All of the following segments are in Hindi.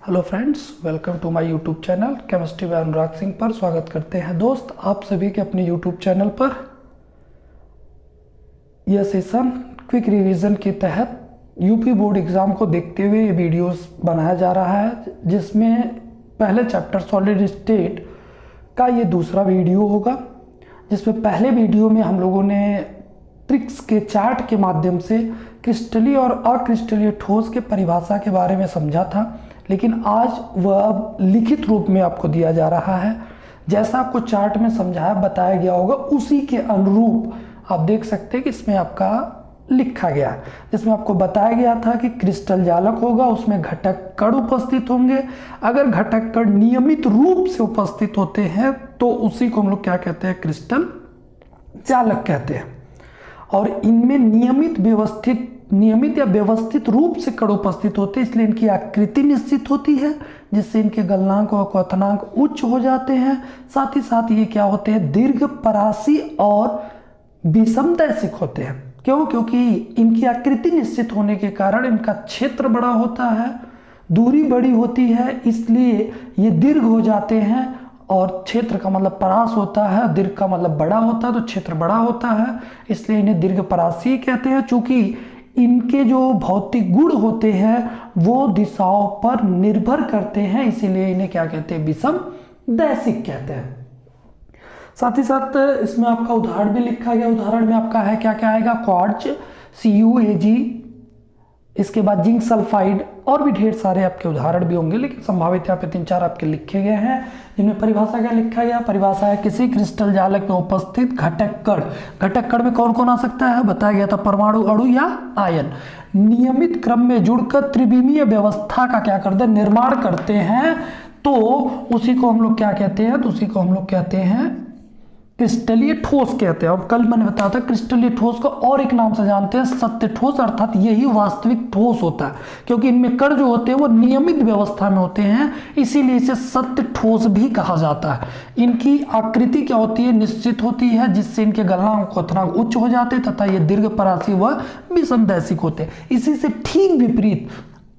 Hello friends, welcome to my YouTube channel chemistry by Anurag Singh पर स्वागत करते हैं दोस्त आप सभी के अपने यूट्यूब चैनल पर। यह सेशन क्विक रिवीजन के तहत यूपी बोर्ड एग्ज़ाम को देखते हुए ये वीडियोस बनाया जा रहा है, जिसमें पहले चैप्टर सॉलिड स्टेट का ये दूसरा वीडियो होगा। जिसमें पहले वीडियो में हम लोगों ने ट्रिक्स के चार्ट के माध्यम से क्रिस्टलीय और अक्रिस्टलीय ठोस के परिभाषा के बारे में समझा था, लेकिन आज वह अब लिखित रूप में आपको दिया जा रहा है। जैसा आपको चार्ट में समझाया बताया गया होगा उसी के अनुरूप आप देख सकते हैं कि इसमें आपका लिखा गया है, जिसमें आपको बताया गया था कि क्रिस्टल जालक होगा, उसमें घटक कण उपस्थित होंगे। अगर घटक कण नियमित रूप से उपस्थित होते हैं तो उसी को हम लोग क्या कहते हैं, क्रिस्टल जालक कहते हैं। और इनमें नियमित या व्यवस्थित रूप से कण उपस्थित होते हैं, इसलिए इनकी आकृति निश्चित होती है, जिससे इनके गलनांक और क्वथनांक उच्च हो जाते हैं। साथ ही साथ ये क्या होते हैं, दीर्घ परासी और विषमदैशिक होते हैं। क्यों? क्योंकि इनकी आकृति निश्चित होने के कारण इनका क्षेत्र बड़ा होता है, दूरी बड़ी होती है, इसलिए ये दीर्घ हो जाते हैं। और क्षेत्र का मतलब परास होता है, दीर्घ का मतलब बड़ा होता है, तो क्षेत्र बड़ा होता है, इसलिए इन्हें दीर्घ परासी कहते हैं। चूंकि इनके जो भौतिक गुण होते हैं वो दिशाओं पर निर्भर करते हैं, इसीलिए इन्हें क्या कहते हैं, विषमदैशिक कहते हैं। साथ ही साथ इसमें आपका उदाहरण भी लिखा गया। उदाहरण में आपका है क्या क्या आएगा, क्वार्ट्ज, CuAg, इसके बाद जिंक सल्फाइड और भी ढेर सारे आपके उदाहरण भी होंगे, लेकिन संभावित यहाँ पे 3-4 आपके लिखे गए हैं, जिनमें परिभाषा क्या लिखा गया। परिभाषा है किसी क्रिस्टल जालक में उपस्थित घटक कण। घटक कण में कौन कौन आ सकता है, बताया गया था, परमाणु, अणु या आयन नियमित क्रम में जुड़कर त्रिविमीय व्यवस्था का क्या करते हैं, निर्माण करते हैं, तो उसी को हम लोग क्या कहते हैं, तो उसी को हम लोग कहते हैं क्रिस्टलीय ठोस कहते हैं। और कल मैंने बताया था क्रिस्टलीय ठोस को और एक नाम से जानते हैं, सत्य ठोस, अर्थात यही वास्तविक ठोस होता है, क्योंकि इनमें कण जो होते हैं वो नियमित व्यवस्था में होते हैं, इसीलिए इसे सत्य ठोस भी कहा जाता है। इनकी आकृति क्या होती है, निश्चित होती है, जिससे इनके गलनांक क्वथनांक उच्च हो जाते हैं तथा ये दीर्घ परासी व विषमदैशिक होते हैं। इसी से ठीक विपरीत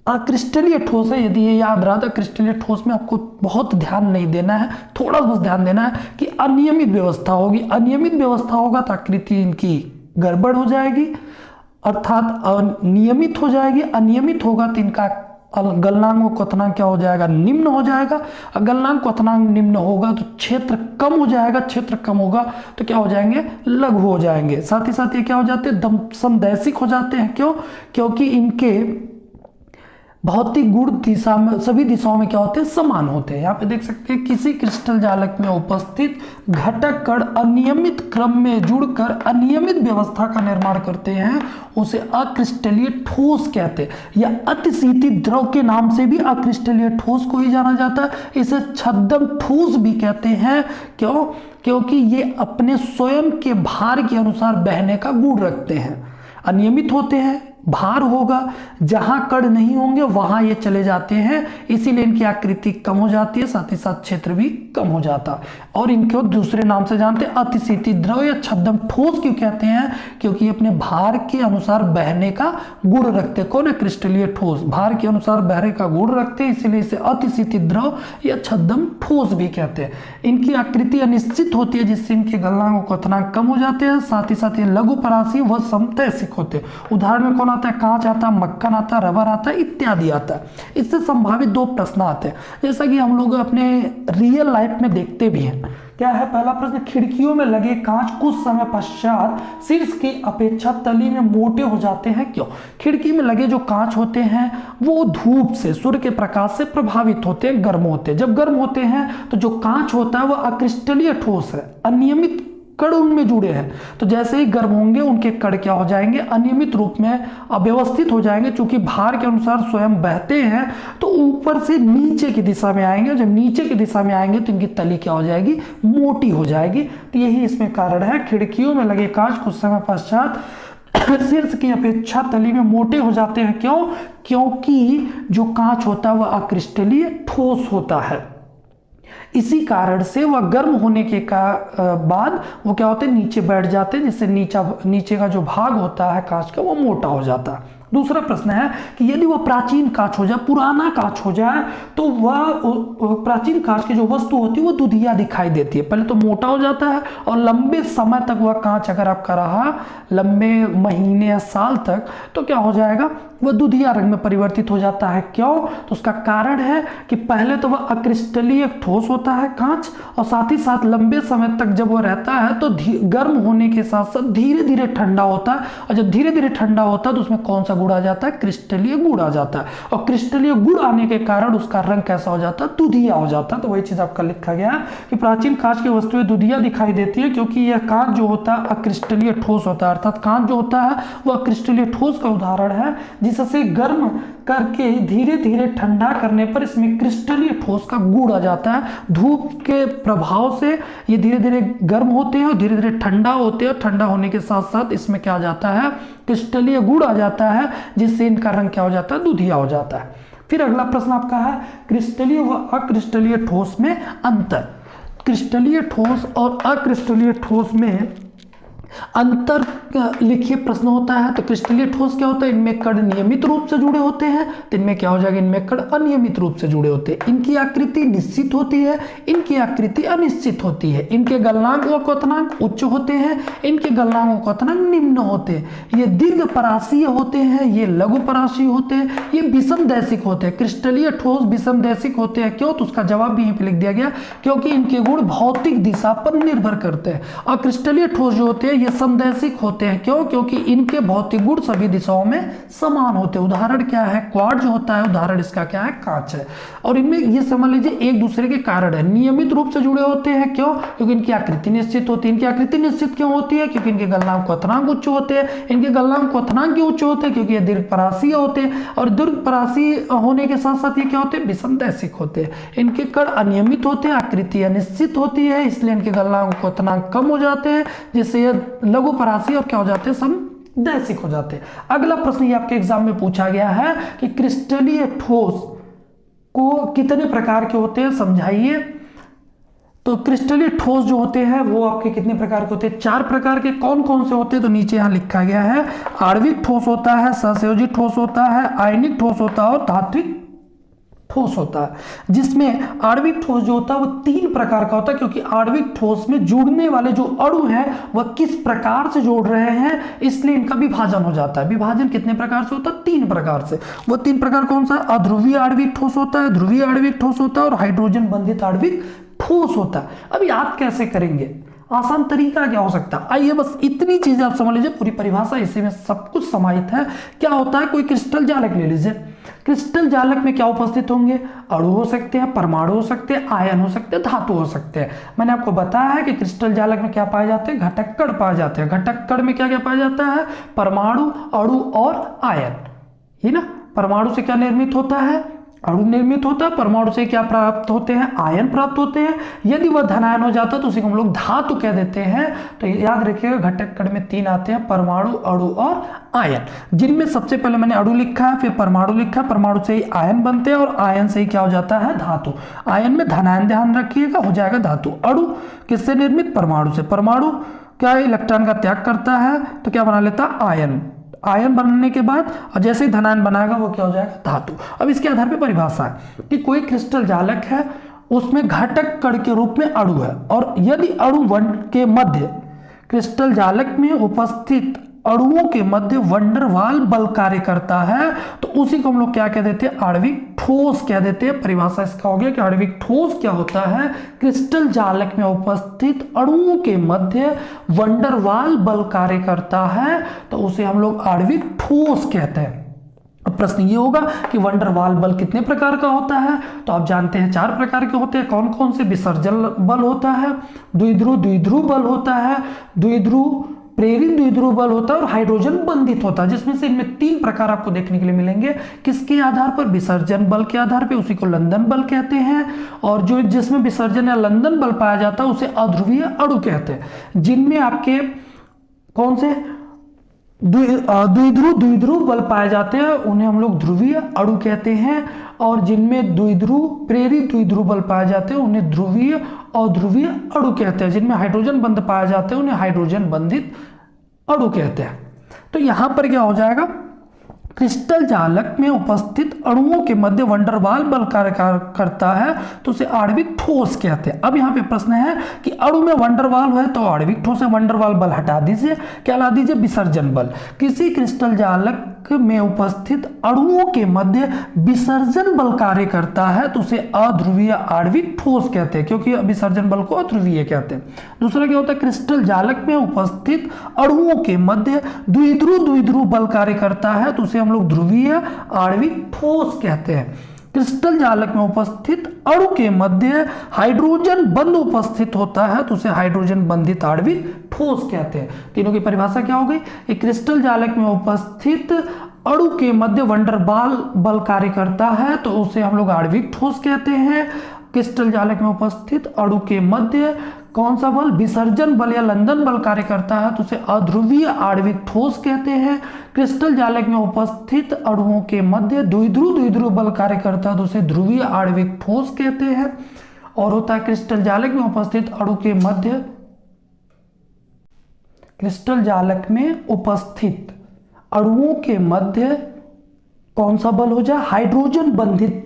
अक्रिस्टलीय ठोस है। यदि ये याद रहा तो क्रिस्टलीय ठोस में आपको बहुत ध्यान नहीं देना है, थोड़ा बस ध्यान देना है कि अनियमित व्यवस्था होगी। अनियमित व्यवस्था होगा तो आकृति इनकी गड़बड़ हो जाएगी, अर्थात अनियमित हो जाएगी। अनियमित होगा तो इनका गलनांक और क्वथनांक क्या हो जाएगा, निम्न हो जाएगा। गलनांक क्वथनांक निम्न होगा तो क्षेत्र कम हो जाएगा, क्षेत्र कम होगा तो क्या हो जाएंगे, लघु हो जाएंगे। साथ ही साथ ये क्या हो जाते हैं, विषमदैशिक हो जाते हैं। क्यों? क्योंकि इनके भौतिक गुण दिशा में, सभी दिशाओं में क्या होते हैं, समान होते हैं। यहाँ पे देख सकते हैं किसी क्रिस्टल जालक में उपस्थित घटक कण अनियमित क्रम में जुड़कर अनियमित व्यवस्था का निर्माण करते हैं, उसे अक्रिस्टलीय ठोस कहते हैं। या अतिशीतित द्रव के नाम से भी अक्रिस्टलीय ठोस को ही जाना जाता है। इसे छद्म ठोस भी कहते हैं। क्यों? क्योंकि ये अपने स्वयं के भार के अनुसार बहने का गुण रखते हैं। अनियमित होते हैं, भार होगा, जहां कण नहीं होंगे वहां ये चले जाते हैं, इसीलिए इनकी आकृति कम हो जाती है, साथ ही साथ क्षेत्र भी कम हो जाता है। और इनको दूसरे नाम से जानते हैं, अतिशीतित द्रव या छद्म ठोस क्यों कहते हैं, क्योंकि अपने भार के अनुसार बहने का गुण रखते हैं। कौन है, क्रिस्टलीय ठोस, भार के अनुसार बहने का गुण रखते हैं, इसीलिए इसे अतिशीतित द्रव या छद्म ठोस भी कहते हैं। इनकी आकृति अनिश्चित होती है, जिससे इनके गलनांक और क्वथनांक कम हो जाते हैं। साथ ही साथ ये लघु परासी व समदैशिक होते हैं। उदाहरण में कौन आता है, कांच आता है, मक्खन आता है, रबर आता है, इत्यादि आता है। इससे संभावित 2 प्रश्न आते हैं, जैसा कि हम लोग अपने रियल लाइफ में देखते भी हैं। क्या है पहला प्रश्न, खिड़कियों में लगे कांच कुछ समय पश्चात शीर्ष की अपेक्षा तली में मोटे हो जाते हैं, क्यों? खिड़की में लगे जो कांच होते हैं वो धूप से, सूर्य के प्रकाश से प्रभावित होते हैं, गर्म होते हैं। जब गर्म होते हैं तो जो कांच होता है वह अक्रिस्टलीय ठोस है, अनियमित कण उनमें जुड़े हैं, तो जैसे ही गर्म होंगे उनके कण क्या हो जाएंगे, अनियमित रूप में अव्यवस्थित हो जाएंगे। चूंकि भार के अनुसार स्वयं बहते हैं तो ऊपर से नीचे की दिशा में आएंगे, जब नीचे की दिशा में आएंगे तो इनकी तली क्या हो जाएगी, मोटी हो जाएगी। तो यही इसमें कारण है, खिड़कियों में लगे कांच कुछ समय पश्चात शीर्ष की अपेक्षा तली में मोटे हो जाते हैं। क्यों? क्योंकि जो कांच होता है वह अक्रिस्टलीय ठोस होता है। इसी कारण से वह गर्म होने के बाद वो क्या होते हैं, नीचे बैठ जाते हैं, जिससे नीचे का जो भाग होता है कांच का वो मोटा हो जाता है। दूसरा प्रश्न है कि यदि वह प्राचीन कांच हो जाए, पुराना कांच हो जाए, तो वह प्राचीन कांच की जो वस्तु होती है वो दुधिया दिखाई देती है। पहले तो मोटा हो जाता है और लंबे समय तक वह कांच अगर आपका रहा, लंबे महीने या साल तक, तो क्या हो जाएगा, वह दुधिया रंग में परिवर्तित हो जाता है। क्यों? तो उसका कारण है कि पहले तो वह अक्रिस्टलीय ठोस होता है कांच, और साथ ही साथ लंबे समय तक जब वह रहता है तो गर्म होने के साथ साथ धीरे धीरे ठंडा होता है, और जब धीरे धीरे ठंडा होता है तो उसमें कौन सा गुण आ जाता है, क्रिस्टलीय गुण आ जाता है, और क्रिस्टलीय गुण आने के कारण उसका रंग कैसा हो जाता है, दुधिया हो जाता है। तो वही चीज आपका लिखा गया है कि प्राचीन कांच की वस्तुएं दुधिया दिखाई देती है, क्योंकि यह कांच जो होता है अक्रिस्टलीय ठोस होता है, अर्थात कांच जो होता है वह अक्रिस्टलीय ठोस का उदाहरण है, जिससे गर्म करके धीरे धीरे ठंडा करने पर इसमें क्रिस्टलीय ठोस का गुण आ जाता है। धूप के प्रभाव से ये धीरे धीरे गर्म होते हैं और धीरे धीरे ठंडा होते हैं, ठंडा होने के साथ साथ इसमें क्या आ जाता है, क्रिस्टलीय गुण आ जाता है, जिससे इनका रंग क्या हो जाता है, दुधिया हो जाता है। फिर अगला प्रश्न आपका है क्रिस्टलीय व अक्रिस्टलीय ठोस में अंतर। क्रिस्टलीय ठोस और अक्रिस्टलीय ठोस में अंतर लिखिए प्रश्न होता है। तो क्रिस्टलीय ठोस क्या होता है, इनमें कण नियमित रूप से जुड़े होते हैं, तो इनमें क्या हो जाएगा, इनमें कण अनियमित रूप से जुड़े होते हैं। इनकी आकृति निश्चित होती है, इनकी आकृति अनिश्चित होती है। इनके गलनांक व क्वथनांक उच्च होते हैं, इनके गलनांक व क्वथनांक निम्न होते हैं। ये दीर्घ परासीय होते हैं, ये लघु परासीय होते हैं, ये विषमदैशिक होते हैं। क्रिस्टलीय ठोस विषमदैशिक होते हैं, क्यों? तो उसका जवाब भी यहीं पे लिख दिया गया, क्योंकि इनके गुण भौतिक दिशा पर निर्भर करते हैं। और क्रिस्टलीय ठोस जो होते हैं ये समदैशिक होते हैं, क्यों? क्योंकि इनके भौतिक गुण सभी दिशाओं में समान होते हैं। उदाहरण क्या है, क्वार्ट्ज जो होता है, उदाहरण इसका क्या है, कांच है। और इनमें ये समझ लीजिए एक दूसरे के कारण है, नियमित रूप से जुड़े होते हैं, क्यों? क्योंकि इनकी आकृति निश्चित होती है। इनकी आकृति निश्चित क्यों होती है? क्योंकि इनके गलनांक क्वथनांक उच्च होते हैं। इनके गलनांक क्वथनांक क्यों उच्च होते हैं? क्योंकि ये दीर्घपरासीय होते हैं, और दीर्घपरासीय होने के साथ साथ ये क्या होते हैं, विषमदैशिक होते हैं। इनके कण अनियमित होते हैं, आकृति अनिश्चित होती है, इसलिए इनके गलनांक क्वथनांक कम हो जाते हैं, जिससे ये लघु परासी और क्या हो जाते हैं, समदैशिक हो जाते हैं। अगला प्रश्न ये आपके एग्जाम में पूछा गया है कि क्रिस्टलीय ठोस को कितने प्रकार के होते हैं, समझाइए। तो क्रिस्टलीय ठोस जो होते हैं वो आपके कितने प्रकार के होते हैं, 4 प्रकार के। कौन कौन से होते हैं? तो नीचे यहां लिखा गया है, आणविक ठोस होता है, सहसंयोजी ठोस होता है, आयनिक ठोस होता है और धात्विक ठोस होता है। जिसमें आणविक ठोस जो होता है वो 3 प्रकार का होता है, क्योंकि आणविक ठोस में जुड़ने वाले जो अणु हैं वह किस प्रकार से जोड़ रहे हैं, इसलिए इनका विभाजन हो जाता है। विभाजन कितने प्रकार से होता है? 3 प्रकार से। वो 3 प्रकार कौन सा है? अध्रुवीय आणविक ठोस होता है, ध्रुवीय आणविक ठोस होता है और हाइड्रोजन बंधित आणविक ठोस होता है। अब याद कैसे करेंगे, आसान तरीका क्या हो सकता है? आइए बस इतनी चीजें आप समझ लीजिए, पूरी परिभाषा इसी में सब कुछ समाहित है। क्या होता है, कोई क्रिस्टल जालक ले लीजिए। क्रिस्टल जालक में क्या उपस्थित होंगे? अणु हो सकते हैं, परमाणु हो सकते हैं, आयन हो सकते हैं, धातु हो सकते हैं। मैंने आपको बताया है कि क्रिस्टल जालक में क्या पाए जाते हैं, घटक कण पाए जाते हैं। घटक कण में क्या क्या पाया जाता है? परमाणु, अणु और आयन, ही ना। परमाणु से क्या निर्मित होता है? अणु निर्मित होता है। परमाणु से क्या प्राप्त होते हैं? आयन प्राप्त होते हैं। यदि वह धनायन हो जाता है तो उसी को हम लोग धातु कह देते हैं। तो याद रखिएगा, घटक कण में 3 आते हैं, परमाणु, अणु और आयन, जिनमें सबसे पहले मैंने अणु लिखा है, फिर परमाणु लिखा है। परमाणु से ही आयन बनते हैं और आयन से ही क्या हो जाता है? धातु। आयन में धनायन ध्यान रखिएगा, हो जाएगा धातु। अणु किससे निर्मित? परमाणु से। परमाणु क्या इलेक्ट्रॉन का त्याग करता है तो क्या बना लेता है? आयन। आयन बनने के बाद और जैसे ही धनायन बनाएगा वो क्या हो जाएगा? धातु। अब इसके आधार पर परिभाषा है कि कोई क्रिस्टल जालक है, उसमें घटक कण के रूप में अणु है, और यदि अणु के मध्य क्रिस्टल जालक में उपस्थित अणुओं के मध्य वंडरवाल बल कार्य करता है तो उसी को हम लोग क्या कह देते हैं? आणविक ठोस कह देते हैं। परिभाषा इसका हो गया कि आणविक ठोस क्या होता है? क्रिस्टल जालक में उपस्थित अणुओं के मध्य वंडरवाल बल कार्य करता है तो उसे हम लोग आणविक ठोस कहते हैं। अब प्रश्न ये होगा कि वंडरवाल बल कितने प्रकार का होता है? तो आप जानते हैं 4 प्रकार के होते हैं। कौन कौन से? विसर्जन बल होता है, द्विध्रुव बल होता है, प्रेरित द्विध्रुव बल होता है और हाइड्रोजन बंधित होता है। जिसमें से इनमें 3 प्रकार आपको देखने के लिए मिलेंगे। किसके आधार पर? विसर्जन बल के आधार पर, उसी को लंदन बल कहते हैं। और जो जिसमें विसर्जन या लंदन बल पाया जाता है उसे अध्रुवीय अणु कहते हैं। जिनमें आपके कौन से द्विध्रुव बल पाए जाते हैं उन्हें हम लोग ध्रुवीय अणु कहते हैं। और जिनमें प्रेरित द्विध्रुव बल पाए जाते हैं उन्हें ध्रुवीय और ध्रुवीय अणु कहते हैं। जिनमें हाइड्रोजन बंध पाए जाते हैं उन्हें हाइड्रोजन बंधित अणु कहते हैं। तो यहां पर क्या हो जाएगा, क्रिस्टल जालक में उपस्थित अणुओं के मध्य वंडरवाल बल कार्य करता है तो उसे आणविक ठोस कहते हैं। अब यहाँ पे प्रश्न है कि अणु में वंडरवाल है तो आणविक ठोस है, वंडरवाल बल हटा दीजिए, क्या ला दीजिए, विसर्जन बल। किसी क्रिस्टल जालक में उपस्थित अणुओं के मध्य विसर्जन बल कार्य करता है तो उसे अध्रुवीय आणविक ठोस कहते हैं, क्योंकि विसर्जन बल को अध्रुवीय कहते हैं। दूसरा क्या होता है, क्रिस्टल जालक में उपस्थित अणुओं के मध्य द्विध्रुव बल कार्य करता है तो उसे हम लोग ध्रुवीय आणविक ठोस कहते हैं। क्रिस्टल जालक में उपस्थित अणु के मध्य हाइड्रोजन बंध उपस्थित होता है तो उसे हाइड्रोजन बंधित आणविक ठोस कहते हैं। तीनों की परिभाषा क्या हो गई, एक क्रिस्टल जालक में उपस्थित अणु के मध्य वंडरवाल बल कार्य करता है तो उसे हम लोग आणविक ठोस कहते हैं। क्रिस्टल जालक में उपस्थित अणु के मध्य कौन सा बल, विसर्जन बल या लंदन बल कार्य करता है तो उसे अध्रुवीय आणविक ठोस कहते हैं। क्रिस्टल जालक में उपस्थित अणुओं के मध्य द्विध्रुव बल कार्य करता है तो उसे ध्रुवीय आणविक ठोस कहते हैं। और होता है क्रिस्टल जालक में उपस्थित अणु के मध्य, क्रिस्टल जालक में उपस्थित अणुओं के मध्य कौन सा बल हो जाए, हाइड्रोजन बंधित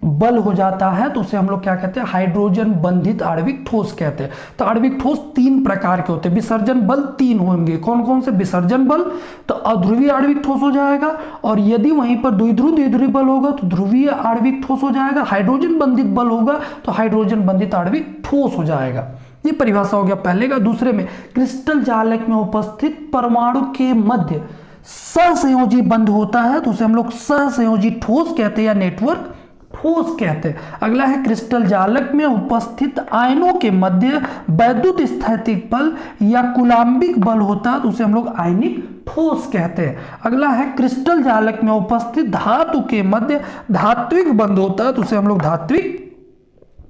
बल हो जाता है तो उसे हम लोग क्या कहते हैं, हाइड्रोजन बंधित आणविक ठोस कहते हैं। तो आणविक ठोस तीन प्रकार के होते हैं, विसर्जन बल तीन होंगे, कौन कौन से, विसर्जन बल तो अध्रुवीय आणविक ठोस हो जाएगा, और यदि वहीं पर द्विध्रुव बल होगा तो ध्रुवीय आणविक ठोस हो जाएगा, हाइड्रोजन बंधित बल होगा तो हाइड्रोजन बंधित आणविक ठोस हो जाएगा। ये परिभाषा हो गया पहले का। दूसरे में, क्रिस्टल जालक में उपस्थित परमाणु के मध्य सहसंयोजी बंध होता है तो उसे हम लोग सहसंयोजी ठोस कहते हैं या नेटवर्क ठोस कहते हैं। अगला है, क्रिस्टल जालक में उपस्थित आयनों के मध्य वैद्युत स्थैतिक बल या कुलाम्बिक बल होता है तो उसे हम लोग आयनिक ठोस कहते हैं। अगला है, क्रिस्टल जालक में उपस्थित धातु के मध्य धात्विक बंध होता है तो उसे हम लोग धात्विक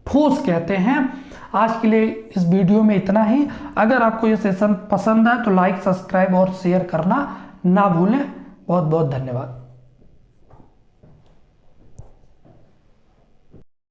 ठोस कहते हैं। आज के लिए इस वीडियो में इतना ही। अगर आपको ये सेशन पसंद आए तो लाइक, सब्सक्राइब और शेयर करना ना भूलें। बहुत बहुत धन्यवाद।